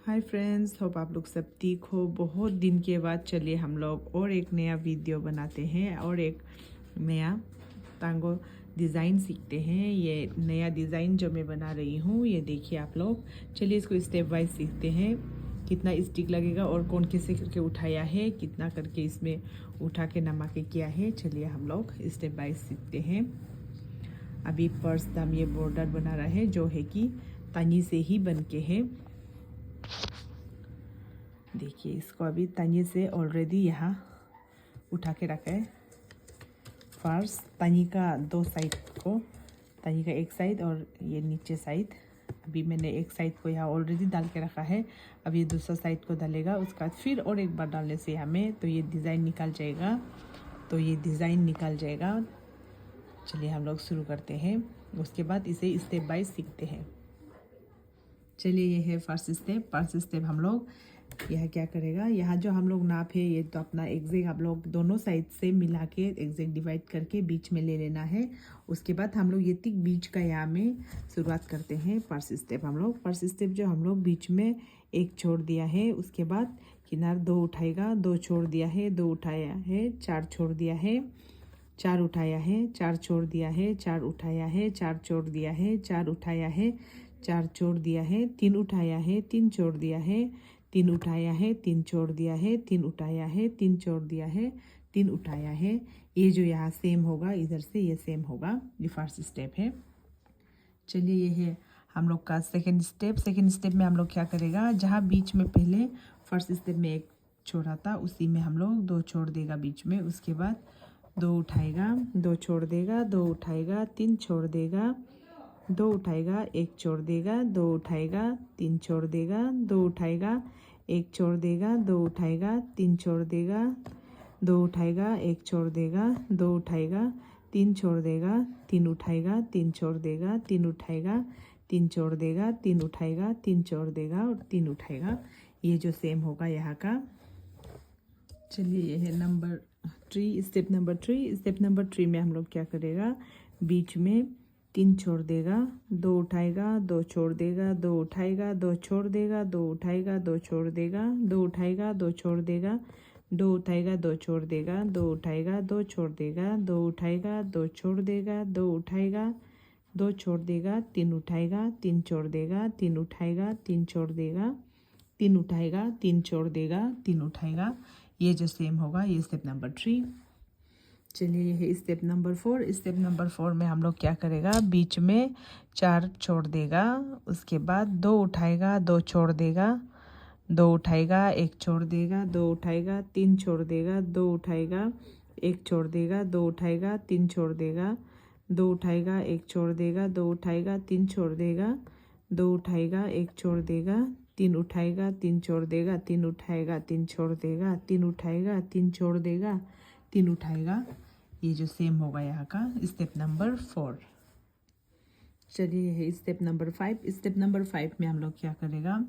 Hi friends, hope आप लोग सब ठीक हो। बहुत दिन के बाद चलिए हम लोग और एक नया वीडियो बनाते हैं और एक नया टांगो डिज़ाइन सीखते हैं। ये नया डिज़ाइन जो मैं बना रही हूँ, ये देखिए आप लोग। चलिए इसको स्टेप वाइज सीखते हैं। कितना स्टिक लगेगा और कौन कैसे करके उठाया है, कितना करके इसमें उठा के नमा के किया है। चलिए हम लोग स्टेप वाइज सीखते हैं। अभी पर्स दाम ये बॉर्डर बना रहा है जो है कि तनी से ही बन के है। देखिए इसको अभी तनी से ऑलरेडी यहाँ उठा के रखा है। फर्स्ट तनी का दो साइड को, तनी का एक साइड और ये नीचे साइड। अभी मैंने एक साइड को यहाँ ऑलरेडी डाल के रखा है। अब ये दूसरा साइड को डालेगा, उसका बाद फिर और एक बार डालने से हमें तो ये डिज़ाइन निकल जाएगा। चलिए हम लोग शुरू करते हैं। उसके बाद इसे स्टेप बाय सीखते हैं। चलिए ये है फर्स्ट स्टेप हम लोग यह क्या करेगा, यहाँ जो हम लोग नाप है ये तो अपना एग्जैक्ट आप लोग दोनों साइड से मिला के एग्जैक्ट डिवाइड करके बीच में ले लेना है। उसके बाद हम लोग ये तिक बीच का यहाँ में शुरुआत करते हैं। फर्स्ट स्टेप जो हम लोग बीच में एक छोड़ दिया है, उसके बाद किनार दो उठाएगा, दो छोड़ दिया है, दो उठाया है, चार छोड़ दिया है, चार उठाया है, चार छोड़ दिया है, चार उठाया है, चार छोड़ दिया है, चार उठाया है, चार छोड़ दिया है, तीन उठाया है, तीन छोड़ दिया है, तीन उठाया है, तीन छोड़ दिया है, तीन उठाया है, तीन छोड़ दिया है, तीन उठाया है। ये जो यहाँ सेम होगा, इधर से ये सेम होगा। ये फर्स्ट स्टेप है। चलिए ये है हम लोग का सेकंड स्टेप में हम लोग क्या करेगा, जहाँ बीच में पहले फर्स्ट स्टेप में एक छोड़ा था उसी में हम लोग दो छोड़ देगा बीच में। उसके बाद दो उठाएगा, दो छोड़ देगा, दो उठाएगा, तीन छोड़ देगा, दो उठाएगा, एक छोड़ देगा, दो उठाएगा, तीन छोड़ देगा, दो उठाएगा, एक छोड़ देगा, दो उठाएगा, तीन छोड़ देगा, दो उठाएगा, एक छोड़ देगा, दो उठाएगा, तीन छोड़ देगा, तीन उठाएगा, तीन छोड़ देगा, तीन उठाएगा, तीन छोड़ देगा, तीन उठाएगा, तीन छोड़ देगा और तीन उठाएगा। ये जो सेम होगा यहाँ का। चलिए ये है स्टेप नंबर थ्री में हम लोग क्या करेगा, बीच में तीन छोड़ देगा, दो उठाएगा, दो छोड़ देगा, दो उठाएगा, दो छोड़ देगा, दो उठाएगा, दो छोड़ देगा, दो उठाएगा, दो छोड़ देगा, दो उठाएगा, दो छोड़ देगा, दो उठाएगा, दो छोड़ देगा, दो उठाएगा, दो छोड़ देगा, दो उठाएगा, दो छोड़ देगा, तीन उठाएगा, तीन छोड़ देगा, तीन उठाएगा, तीन छोड़ देगा, तीन उठाएगा, तीन छोड़ देगा, तीन उठाएगा। ये जो सेम होगा, ये स्टेप नंबर 3। चलिए ये है स्टेप नंबर 4 में हम लोग क्या करेगा, बीच में चार छोड़ देगा, उसके बाद दो उठाएगा, दो छोड़ देगा, दो उठाएगा, एक छोड़ देगा, दो उठाएगा, तीन छोड़ देगा, दो उठाएगा, एक छोड़ देगा, दो उठाएगा, तीन छोड़ देगा, दो उठाएगा, एक छोड़ देगा, दो उठाएगा, तीन छोड़ देगा, दो उठाएगा, एक छोड़ देगा, तीन उठाएगा, तीन छोड़ देगा, तीन उठाएगा, तीन छोड़ देगा, तीन उठाएगा, तीन छोड़ देगा, तीन उठाएगा। ये जो सेम होगा यहाँ का स्टेप नंबर 4। चलिए है स्टेप नंबर 5 में हम लोग क्या करेगा,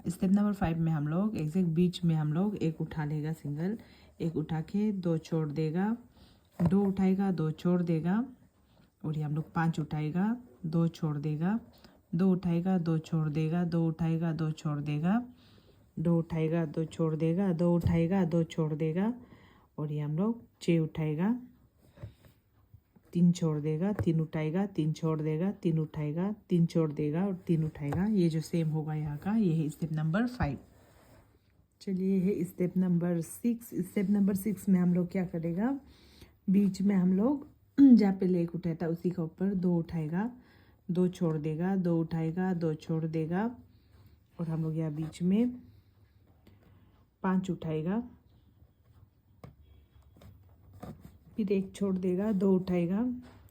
स्टेप नंबर 5 में हम लोग एग्जैक्ट बीच में हम लोग एक उठा लेगा, सिंगल एक उठा के दो छोड़ देगा, दो उठाएगा, दो छोड़ देगा और ये हम लोग पांच उठाएगा, दो छोड़ देगा, दो उठाएगा, दो छोड़ देगा, दो उठाएगा, दो छोड़ देगा, दो उठाएगा, दो छोड़ देगा, दो उठाएगा, दो छोड़ देगा और ये हम लोग 6 उठाएगा, तीन छोड़ देगा, तीन उठाएगा, तीन छोड़ देगा, तीन उठाएगा, तीन छोड़ देगा और तीन उठाएगा। ये जो सेम होगा यहाँ का, ये है स्टेप नंबर 5। चलिए है स्टेप नंबर 6 में हम लोग क्या करेगा, बीच में हम लोग जहाँ पहले एक उठाया था उसी के ऊपर दो उठाएगा, दो छोड़ देगा, दो उठाएगा, दो छोड़ देगा और हम लोग यहाँ बीच में पांच उठाएगा, फिर एक छोड़ देगा, दो उठाएगा,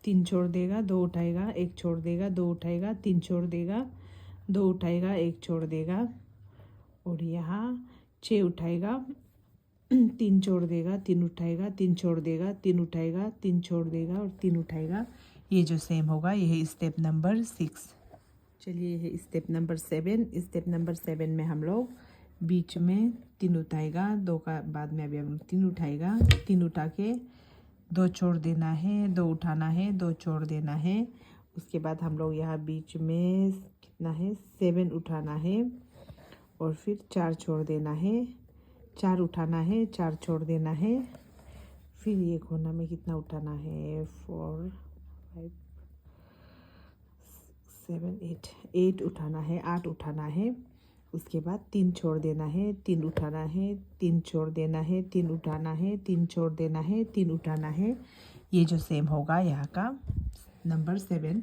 तीन छोड़ देगा, दो उठाएगा, एक छोड़ देगा, दो उठाएगा, तीन छोड़ देगा, दो उठाएगा, एक छोड़ देगा और यहाँ 6 उठाएगा, तीन छोड़ देगा, तीन उठाएगा, तीन छोड़ देगा, तीन उठाएगा, तीन छोड़ देगा और तीन उठाएगा। ये जो सेम होगा, ये है स्टेप नंबर 6। चलिए ये है स्टेप नंबर 7 में हम लोग बीच में तीन उठाएगा, दो का बाद में अभी हम लोग तीन उठाएगा, तीन उठा के दो छोड़ देना है, दो उठाना है, दो छोड़ देना है। उसके बाद हम लोग यहाँ बीच में कितना है 7 उठाना है, और फिर 4 छोड़ देना है, 4 उठाना है, 4 छोड़ देना है। फिर ये कोना में कितना उठाना है, 4 5 7 8 उठाना है, 8 उठाना है। उसके बाद 3 छोड़ देना है, 3 उठाना है, 3 छोड़ देना है, 3 उठाना है, 3 छोड़ देना है, 3 उठाना है। ये जो सेम होगा यहाँ का नंबर 7।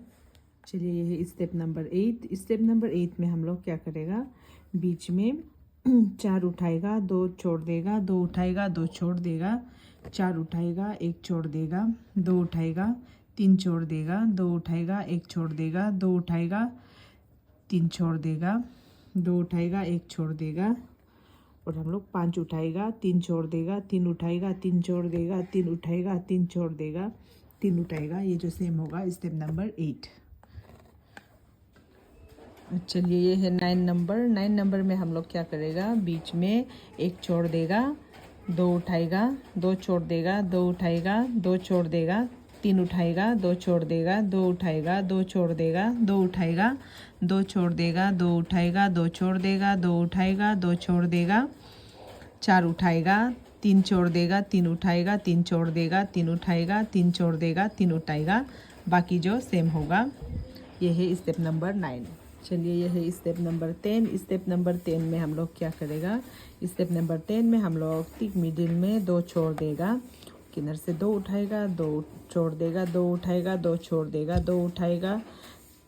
चलिए ये है स्टेप नंबर 8। स्टेप नंबर 8 में हम लोग क्या करेगा, बीच में 4 उठाएगा, 2 छोड़ देगा, 2 उठाएगा, 2 छोड़ देगा, 4 उठाएगा, 1 छोड़ देगा, 2 उठाएगा, 3 छोड़ देगा, 2 उठाएगा, 1 छोड़ देगा, 2 उठाएगा, 3 छोड़ देगा, 2 उठाएगा, 1 छोड़ देगा। और हम लोग 5 उठाएगा, 3 छोड़ देगा, 3 उठाएगा, 3 छोड़ देगा, 3 उठाएगा, 3 छोड़ देगा, 3 उठाएगा। ये जो सेम होगा स्टेप नंबर 8। चलिए ये है 9 नंबर। 9 नंबर में हम लोग क्या करेगा, बीच में 1 छोड़ देगा, 2 उठाएगा, 2 छोड़ देगा, 2 उठाएगा, 2 छोड़ देगा, 3 उठाएगा, 2 छोड़ देगा, 2 उठाएगा, 2 छोड़ देगा, 2 उठाएगा, 2 छोड़ देगा, 2 उठाएगा, 2 छोड़ देगा, 2 उठाएगा, 2 छोड़ देगा, 4 उठाएगा, 3 छोड़ देगा, 3 उठाएगा, 3 छोड़ देगा, 3 उठाएगा, 3 छोड़ देगा, 3 उठाएगा। बाकी जो सेम होगा। ये है स्टेप नंबर 9। चलिए ये है स्टेप नंबर 10। स्टेप नंबर 10 में हम लोग क्या करेगा, स्टेप नंबर 10 में हम लोग ठीक मिडिल में 2 छोड़ देगा, किनारे से 2 उठाएगा, 2 छोड़ देगा, 2 उठाएगा, 2 छोड़ देगा, 2 उठाएगा,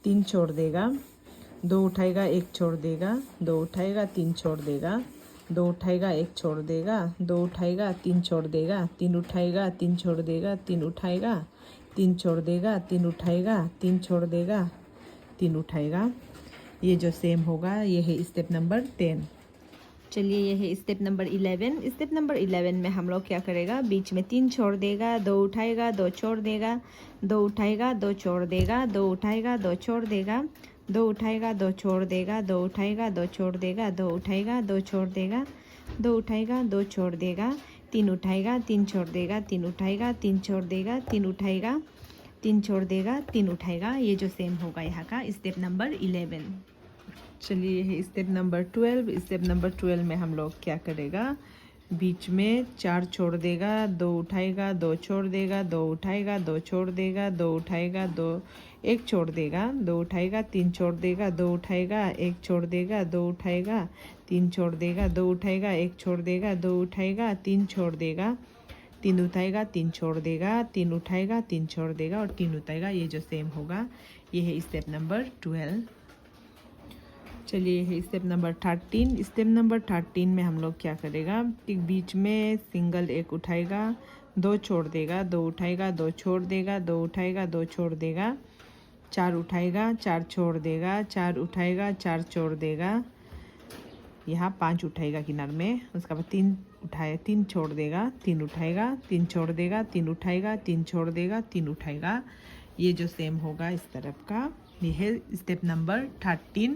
3 छोड़ देगा, 2 उठाएगा, 1 छोड़ देगा, 2 उठाएगा, 3 छोड़ देगा, 2 उठाएगा, 1 छोड़ देगा, 2 उठाएगा, 3 छोड़ देगा, 3 उठाएगा, 3 छोड़ देगा, 3 उठाएगा, 3 छोड़ देगा, 3 उठाएगा, 3 छोड़ देगा, 3 उठाएगा। ये जो सेम होगा ये है स्टेप नंबर 10। चलिए ये है स्टेप नंबर 11। स्टेप नंबर 11 में हम लोग क्या करेगा, बीच में 3 छोड़ देगा, 2 उठाएगा, 2 छोड़ देगा, 2 उठाएगा, 2 छोड़ देगा, 2 उठाएगा, 2 छोड़ देगा, 2 उठाएगा, 2 छोड़ देगा, 2 उठाएगा, 2 छोड़ देगा, 2 उठाएगा, 2 छोड़ देगा, 2 उठाएगा, 2 छोड़ देगा, 3 उठाएगा, 3 छोड़ देगा, 3 उठाएगा, 3 छोड़ देगा, 3 उठाएगा, 3 छोड़ देगा, 3 उठाएगा। ये जो सेम होगा यहाँ का स्टेप नंबर 11। चलिए ये है स्टेप नंबर 12। स्टेप नंबर 12 में हम लोग क्या करेगा, बीच में 4 छोड़ देगा, 2 उठाएगा, 2 छोड़ देगा, 2 उठाएगा, 2 छोड़ देगा, 2 उठाएगा, 2 1 छोड़ देगा, 2 उठाएगा, 3 छोड़ देगा, 2 उठाएगा, 1 छोड़ देगा, 2 उठाएगा, 3 छोड़ देगा, 2 उठाएगा, 1 छोड़ देगा, 2 उठाएगा, 3 छोड़ देगा, 3 उठाएगा, 3 छोड़ देगा, 3 उठाएगा, 3 छोड़ देगा और 3 उठाएगा। ये जो सेम होगा ये है स्टेप नंबर 12। चलिए है स्टेप नंबर 13। स्टेप नंबर 13 में हम लोग क्या करेगा, एक बीच में सिंगल 1 उठाएगा, 2 छोड़ देगा, 2 उठाएगा, 2 छोड़ देगा, 2 उठाएगा, 2 छोड़ देगा, 4 उठाएगा, 4 छोड़ देगा, 4 उठाएगा, 4 छोड़ देगा, यहाँ 5 उठाएगा किनार में। उसके बाद 3 उठाए, 3 छोड़ देगा, 3 उठाएगा, 3 छोड़ देगा, 3 उठाएगा, 3 छोड़ देगा, 3 उठाएगा। ये जो सेम होगा इस तरफ का ये है स्टेप नंबर 13।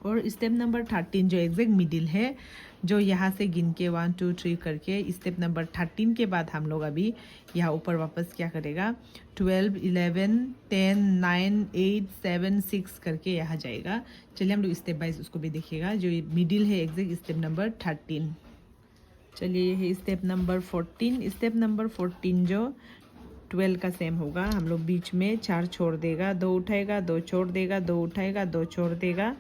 और स्टेप नंबर 13 जो एग्जैक्ट मिडिल है, जो यहाँ से गिन के 1 2 3 करके स्टेप नंबर 13 के बाद हम लोग अभी यहाँ ऊपर वापस क्या करेगा, 12 11 10 9 8 7 6 करके यहाँ जाएगा। चलिए हम लोग स्टेप बाइज उसको भी देखिएगा। जो मिडिल है एग्जैक्ट स्टेप नंबर 13। चलिए ये है स्टेप नंबर 14। स्टेप नंबर 14 जो 12 का सेम होगा। हम लोग बीच में 4 छोड़ देगा, 2 उठाएगा, 2 छोड़ देगा, 2 उठाएगा, 2 छोड़ देगा,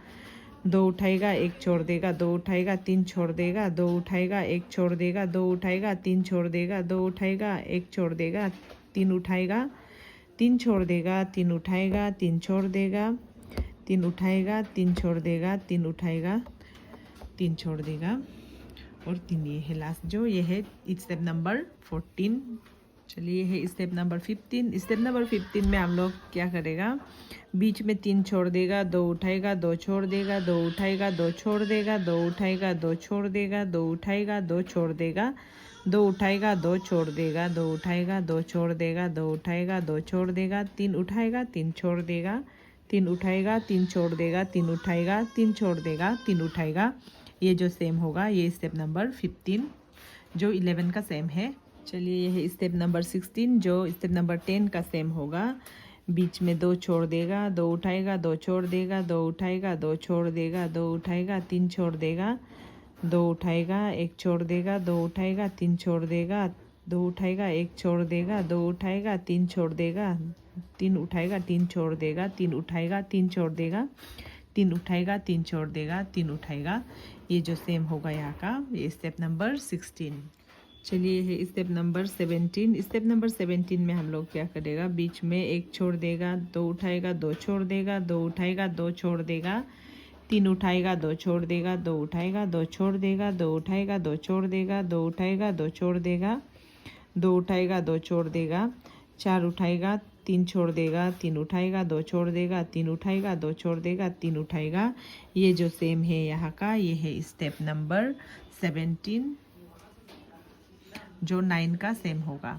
2 उठाएगा, 1 छोड़ देगा, 2 उठाएगा, 3 छोड़ देगा, 2 उठाएगा, 1 छोड़ देगा, 2 उठाएगा, 3 छोड़ देगा, 2 उठाएगा, 1 छोड़ देगा, 3 उठाएगा, 3 छोड़ देगा, 3 उठाएगा, 3 छोड़ देगा, 3 उठाएगा, 3 छोड़ देगा, 3 उठाएगा, 3 छोड़ देगा और 3। ये है लास्ट जो ये है स्टेप नंबर 14। चलिए ये है स्टेप नंबर 15। स्टेप नंबर 15 में हम लोग क्या करेगा, बीच में 3 छोड़ देगा, 2 उठाएगा, 2 छोड़ देगा, 2 उठाएगा, 2 छोड़ देगा, 2 उठाएगा, 2 छोड़ देगा, 2 उठाएगा, 2 छोड़ देगा, 2 उठाएगा, 2 छोड़ देगा, 2 उठाएगा, 2 छोड़ देगा, 2 उठाएगा, 2 छोड़ देगा, 3 उठाएगा, 3 छोड़ देगा, 3 उठाएगा, 3 छोड़ देगा, 3 उठाएगा, 3 छोड़ देगा, 3 उठाएगा। ये जो सेम होगा ये स्टेप नंबर 15 जो 11 का सेम है। चलिए ये है स्टेप नंबर 16 जो स्टेप नंबर 10 का सेम होगा। बीच में दो छोड़ देगा, दो उठाएगा, दो छोड़ देगा, दो उठाएगा, दो छोड़ देगा, दो उठाएगा, तीन छोड़ देगा, दो उठाएगा, एक छोड़ देगा, दो उठाएगा, तीन छोड़ देगा, दो उठाएगा, एक छोड़ देगा, दो उठाएगा, तीन छोड़ देगा, तीन उठाएगा, तीन छोड़ देगा, तीन उठाएगा, तीन छोड़ देगा, तीन उठाएगा, तीन छोड़ देगा, तीन उठाएगा। ये जो सेम होगा यहाँ का, ये स्टेप नंबर 16। चलिए है स्टेप नंबर 17। स्टेप नंबर 17 में हम लोग क्या करेगा, बीच में एक छोड़ देगा, दो उठाएगा, दो छोड़ देगा, दो उठाएगा, दो छोड़ देगा, तीन उठाएगा, दो छोड़ देगा, दो उठाएगा, दो छोड़ देगा, दो उठाएगा, दो छोड़ देगा, दो उठाएगा, दो छोड़ देगा, दो उठाएगा, दो छोड़ देगा, चार उठाएगा, तीन छोड़ देगा, तीन उठाएगा, दो छोड़ देगा, तीन उठाएगा, दो छोड़ देगा, तीन उठाएगा। ये जो सेम है यहाँ का, ये है स्टेप नंबर 17 जो 9 का सेम होगा।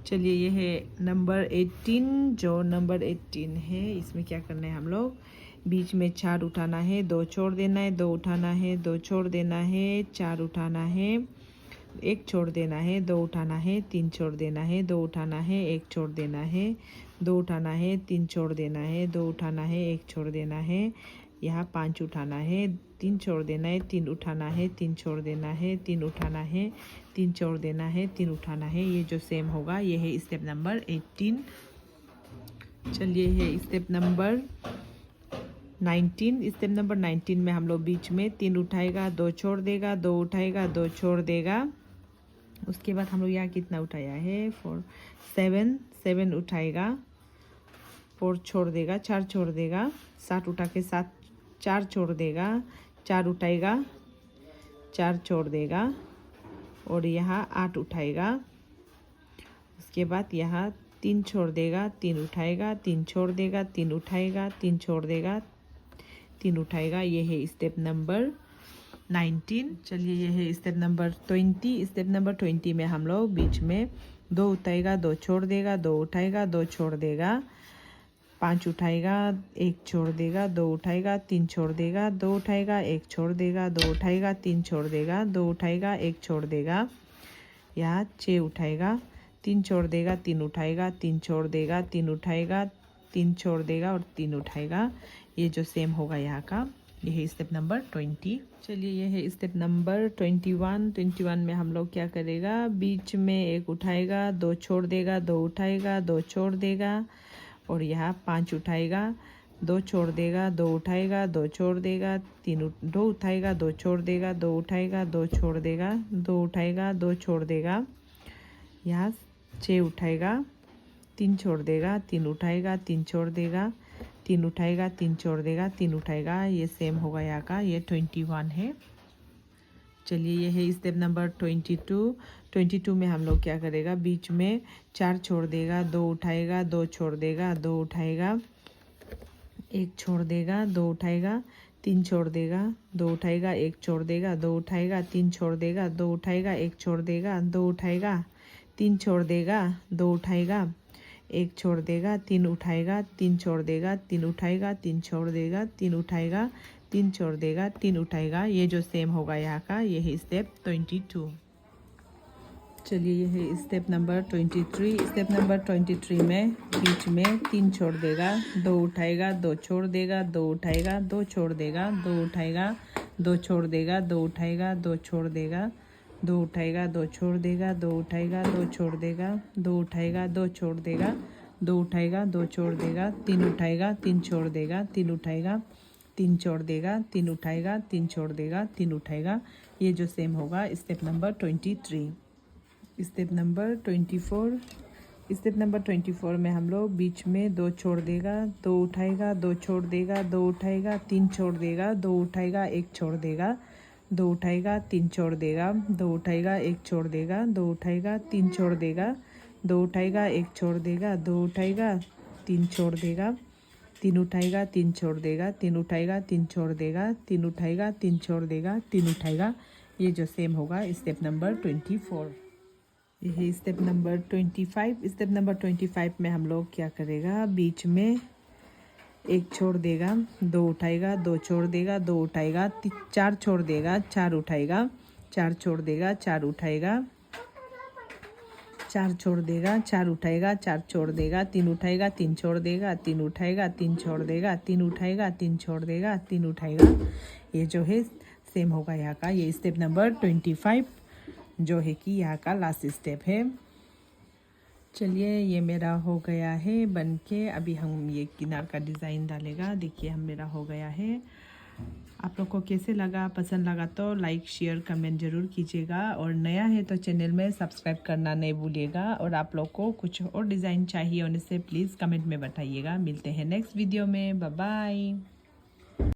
चलिए ये है नंबर 18। जो नंबर 18 है इसमें क्या करना है, हम लोग बीच में चार उठाना है, दो छोड़ देना है, दो उठाना है, दो छोड़ देना है, चार उठाना है, एक छोड़ देना है, दो उठाना है, तीन छोड़ देना है, दो उठाना है, एक छोड़ देना है, दो उठाना है, तीन छोड़ देना है, दो उठाना है, एक छोड़ देना है। यहाँ पांच उठाना है, तीन छोड़ देना है, तीन उठाना है, तीन छोड़ देना है, तीन उठाना है, तीन छोड़ देना है, तीन उठाना है। ये जो सेम होगा ये है स्टेप नंबर 18। चलिए है स्टेप नंबर 19। स्टेप नंबर 19 में हम लोग बीच में तीन उठाएगा, दो छोड़ देगा, दो उठाएगा, दो छोड़ देगा। उसके बाद हम लोग यहाँ कितना उठाया है, 4 7 उठाएगा, 4 छोड़ देगा, 4 छोड़ देगा, 7 उठा के 7 4 छोड़ देगा, 4 उठाएगा, 4 छोड़ देगा, और यहाँ 8 उठाएगा। उसके बाद यहाँ 3 छोड़ देगा, 3 उठाएगा, 3 छोड़ देगा, 3 उठाएगा, 3 छोड़ देगा, 3 उठाएगा। ये है स्टेप नंबर 19। चलिए ये है स्टेप नंबर 20। स्टेप नंबर 20 में हम लोग बीच में दो उठाएगा, दो छोड़ देगा, दो उठाएगा, दो छोड़ देगा, 5 उठाएगा, एक छोड़ देगा, दो उठाएगा, 3 छोड़ देगा, दो उठाएगा, एक छोड़ देगा, दो उठाएगा, 3 छोड़ देगा, दो उठाएगा, एक छोड़ देगा। यहाँ 6 उठाएगा, 3 छोड़ देगा, 3 उठाएगा, 3 छोड़ देगा, 3 उठाएगा, 3 छोड़ देगा और 3 उठाएगा। ये जो सेम होगा यहाँ का, ये है स्टेप नंबर 20। चलिए ये है स्टेप नंबर 21। 21 में हम लोग क्या करेगा, बीच में एक उठाएगा, दो छोड़ देगा, दो उठाएगा, दो छोड़ देगा, और यहाँ 5 उठाएगा, दो छोड़ देगा, दो उठाएगा, दो छोड़ देगा, दो उठाएगा, दो छोड़ देगा, दो उठाएगा, दो छोड़ देगा, दो उठाएगा, दो छोड़ देगा। यहाँ 6 उठाएगा, 3 छोड़ देगा, 3 उठाएगा, 3 छोड़ देगा, 3 उठाएगा, 3 छोड़ देगा, 3 उठाएगा। ये सेम होगा यहाँ का, ये 21 है। चलिए ये है स्टेप नंबर 22। 22 में हम लोग क्या करेगा, बीच में 4 छोड़ देगा, 2 उठाएगा, 2 छोड़ देगा, 2 उठाएगा, 1 छोड़ देगा, 2 उठाएगा, 3 छोड़ देगा, 2 उठाएगा, 1 छोड़ देगा, 2 उठाएगा, 3 छोड़ देगा, 2 उठाएगा, 1 छोड़ देगा, 2 उठाएगा, 3 छोड़ देगा, 2 उठाएगा, 1 छोड़ देगा, 3 उठाएगा, 3 छोड़ देगा, 3 उठाएगा, 3 छोड़ देगा, 3 उठाएगा, 3 छोड़ देगा, 3 उठाएगा। ये जो सेम होगा यहाँ का, ये है स्टेप 22। चलिए ये है स्टेप नंबर 23। स्टेप नंबर 23 में बीच में 3 छोड़ देगा, 2 उठाएगा, 2 छोड़ देगा, 2 उठाएगा, 2 छोड़ देगा, 2 उठाएगा, 2 छोड़ देगा, 2 उठाएगा, 2 छोड़ देगा, 2 उठाएगा, 2 छोड़ देगा, 2 उठाएगा, 2 छोड़ देगा, 2 उठाएगा, 2 छोड़ देगा, 2 उठाएगा, 2 छोड़ देगा, 3 उठाएगा, 3 छोड़ देगा, 3 उठाएगा, 3 छोड़ देगा, 3 उठाएगा, 3 छोड़ देगा, 3 उठाएगा। ये जो सेम होगा step number 23। Step number 24। Step number 24 में हम लोग बीच में 2 छोड़ देगा, 2 उठाएगा, 2 छोड़ देगा, 2 उठाएगा, 3 छोड़ देगा, 2 उठाएगा, 1 छोड़ देगा, 2 उठाएगा, 3 छोड़ देगा, 2 उठाएगा, 1 छोड़ देगा, 2 उठाएगा, 3 छोड़ देगा, 2 उठाएगा, 1 छोड़ देगा, 2 उठाएगा, 3 छोड़ देगा, 3 उठाएगा, 3 छोड़ देगा, 3 उठाएगा, 3 छोड़ देगा, 3 उठाएगा, 3 छोड़ देगा, 3 उठाएगा। ये जो सेम होगा स्टेप नंबर 24। ये है स्टेप नंबर 25। स्टेप नंबर 25 में हम लोग क्या करेगा, बीच में 1 छोड़ देगा, 2 उठाएगा, 2 छोड़ देगा, 2 उठाएगा, 4 छोड़ देगा, 4 उठाएगा, 4 छोड़ देगा, 4 उठाएगा, 4 छोड़ देगा, 4 उठाएगा, 4 छोड़ देगा, 3 उठाएगा, 3 छोड़ देगा, 3 उठाएगा, 3 छोड़ देगा, 3 उठाएगा, 3 छोड़ देगा, 3 उठाएगा। ये जो है सेम होगा यहाँ का। ये स्टेप नंबर 25 जो है कि यहाँ का लास्ट स्टेप है। चलिए ये मेरा हो गया है बन के। अभी हम ये किनार का डिज़ाइन डालेगा। देखिए हम मेरा हो गया है। आप लोग को कैसे लगा, पसंद लगा तो लाइक शेयर कमेंट ज़रूर कीजिएगा, और नया है तो चैनल में सब्सक्राइब करना नहीं भूलिएगा। और आप लोग को कुछ और डिज़ाइन चाहिए होने से प्लीज़ कमेंट में बताइएगा। मिलते हैं नेक्स्ट वीडियो में। Bye bye.